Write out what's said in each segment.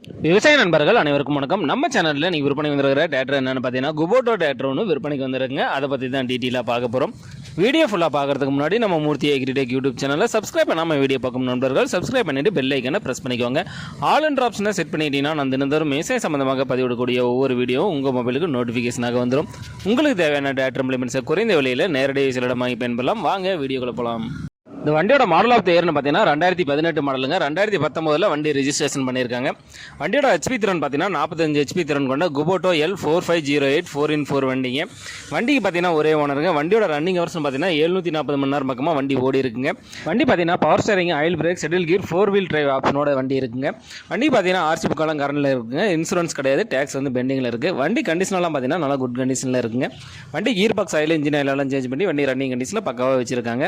விவசாய நண்பர்கள் அனைவருக்கும் வணக்கம். நம்ம சேனலில் நீங்கள் விற்பனை வந்துருக்கிற தேட்டர் என்னென்னு பார்த்தீங்கன்னா குபோட்டோ தேட்டர் ஒன்று விற்பனைக்கு வந்துருக்குங்க. அதை பற்றி தான் டீட்டெயிலாக பார்க்க போகிறோம். வீடியோ ஃபுல்லாக பார்க்குறதுக்கு முன்னாடி நம்ம மூர்த்தி எக்ரிடெக் யூடியூப் சேனலில் சப்ஸ்கிரைப் பண்ணாமல் வீடியோ பார்க்கும் நண்பர்கள் சப்ஸ்கிரைப் பண்ணிவிட்டு பெல் ஐக்கனை ப்ரெஸ் பண்ணிக்கோங்க. ஆல் அண்ட் ஆப்ஷனை செட் பண்ணிட்டீங்கன்னா நான் தினந்தோறும் விவசாய சம்பந்தமாக பதிவிடக்கூடிய ஒவ்வொரு வீடியோவும் உங்கள் மொபைலுக்கு நோட்டிஃபிகேஷனாக வந்துடும். உங்களுக்கு தேவையான தேட்டர் இம்ப்ளிமெண்ட்ஸை குறைந்த விலையில் நேரடியாக சிலரிடம் வாங்கி பயன்பெறலாம். வாங்க வீடியோக்குள்ள போகலாம். இந்த வண்டியோட மாடல் ஆஃப் த இயர்னு பார்த்தீங்கன்னா 2018 மாடலுங்க. 2019 வண்டி ரெஜிஸ்ட்ரேஷன் பண்ணியிருக்காங்க. வண்டியோட ஹெச்பி திறன் பார்த்தீங்கன்னா 45 ஹெச்பி திறன் கொண்ட குபோட்டோ L4508 4x4 வண்டிங்க. வண்டிக்கு பார்த்தீங்கன்னா ஒரே ஓனருங்க. வண்டியோட ரன்னிங் ஹவர்ஸ் பார்த்தீங்கன்னா 740 மணி நேரம் பக்கமாக வண்டி ஓடி இருக்குங்க. வண்டி பார்த்தீங்கன்னா power steering, oil brake, shuttle gear, 4 wheel drive ஆப்ஷனோட வண்டி இருக்குங்க. வண்டி பார்த்தீங்கன்னா ஆர்சி புக்காலம் கரண்டில் இருக்குங்க. இன்சூரன்ஸ் கிடையாது, டேக்ஸ் வந்து பெண்டிங்கில் இருக்குது. வண்டி கண்டிஷனெலாம் பார்த்தீங்கன்னா நல்லா குட் கண்டிஷனில் இருக்குங்க. வண்டி கீர் பாக்ஸ் ஆயில், இன்ஜின் ஆயிலெல்லாம் சேஞ்ச் பண்ணி வண்டி ரன்னிங் கண்டிஷனில் பக்காவாக வச்சிருக்காங்க.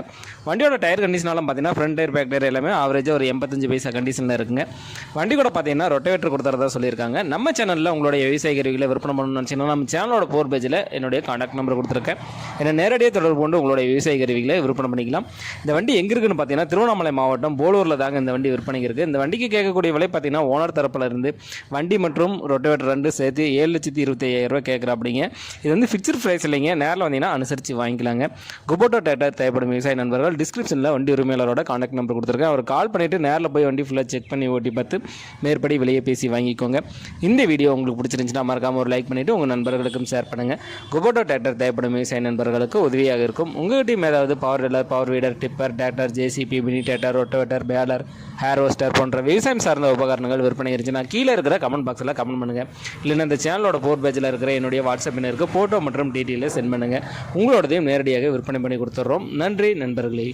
வண்டியோட டயர் கண்டிஷனாலும் பார்த்தீங்கன்னா ஃப்ரண்ட் டயர், பேக் டயர் எல்லாமே ஆவரேஜாக ஒரு 85 பைசா கண்டிஷனில் இருக்குங்க. வண்டி கூட பார்த்தீங்கன்னா ரொட்டவேட்டர் கொடுத்துறதா சொல்லியிருக்காங்க. நம்ம சேனலில் உங்களுடைய விவசாய கருவிகளை விற்பனை பண்ணணும்னு நினச்சிங்கன்னா நம்ம சேனலோட போர் பேஜில் என்னுடைய கான்டாக்ட் நம்பர் கொடுத்துருக்கேன். என்ன நேரடியாக தொடர்பு கொண்டு உங்களுடைய விவசாய கருவிகளை விற்பனை பண்ணிக்கலாம். இந்த வண்டி எங்கே இருக்குன்னு பார்த்தீங்கன்னா திருவண்ணாமலை மாவட்டம் போலூரில் தாங்க இந்த வண்டி விற்பனைக்கு இருக்குது. இந்த வண்டிக்கு கேட்கக்கூடிய விலை பார்த்தீங்கன்னா ஓனர் தரப்பில் இருந்து வண்டி மற்றும் ரொட்டவேட்டர் ரெண்டு சேர்த்து 7,25,000 கேட்குறா அப்படிங்க. இது வந்து ஃபிக்ஸ்டு ப்ரைஸ் இல்லைங்க. நேரில் வந்தீங்கன்னா அனுசரித்து வாங்கிக்கலாங்க. குபோட்டோ தேட்டர் தேவைப்படும் விவசாய நண்பர்கள் டிஸ்கிரிப்ஷனில் வண்டி உரிமையாளரோட கான்டாக்ட் நம்பர் கொடுத்துருக்கேன். அவர் கால் பண்ணிவிட்டு நேரில் போய் வண்டி ஃபுல்லாக செக் பண்ணி ஓட்டி பார்த்து மேற்படி விலையை பேசி வாங்கிக்கோங்க. இந்த வீடியோ உங்களுக்கு பிடிச்சிருந்துச்சுன்னா மறக்காமல் ஒரு லைக் பண்ணிவிட்டு உங்கள் நண்பர்களுக்கும் ஷேர் பண்ணுங்கள். குபோட்டோ தேட்டர் தேவைப்படும் விவசாய நண்பர்களுக்கு உதவியாக இருக்கும். உங்கள்கிட்டையும் ஏதாவது power tiller, power weeder, tipper, tractor, JCB, mini tractor, rotavator, baler, harvester போன்ற விவசாயம் சார்ந்த உபகரணங்கள் விற்பனை இருந்துச்சுன்னா கீழே இருக்கிற கமெண்ட் பாக்ஸில் கமெண்ட் பண்ணுங்கள். இல்லைன்னா இந்த சேனலோட போர் பேஜில் இருக்கிற என்னுடைய வாட்ஸ்அப் எண்ணிற்கு ஃபோட்டோ மற்றும் டீட்டெயிலை சென்ட் பண்ணுங்கள். உங்களோடதையும் நேரடியாக விற்பனை பண்ணி கொடுத்துட்றோம். நன்றி நண்பர்களே.